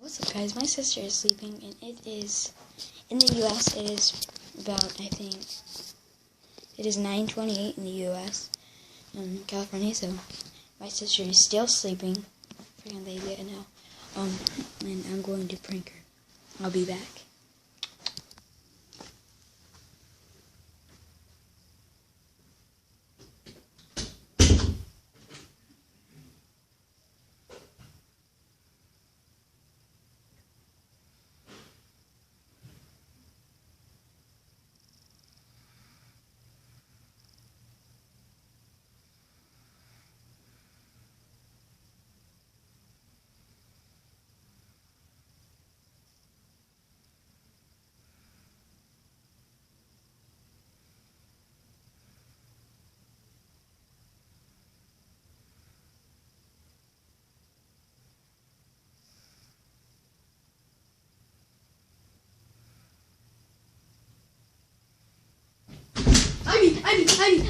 What's up, guys? My sister is sleeping, and it is, in the U.S., it is about, I think, it is 9:28 in the U.S., California, so my sister is still sleeping. Freaking baby right now. And I'm going to prank her. I'll be back.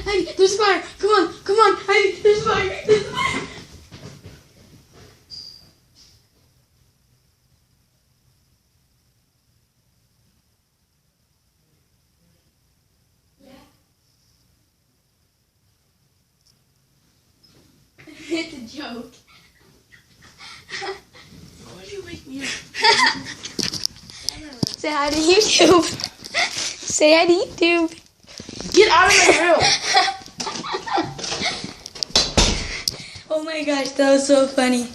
Ivy, there's fire! Come on, Ivy, there's fire! There's fire! Yeah. It's a joke. Why do you wake me up? Say hi to YouTube. Say hi to YouTube. Get out of my room! Oh my gosh, that was so funny.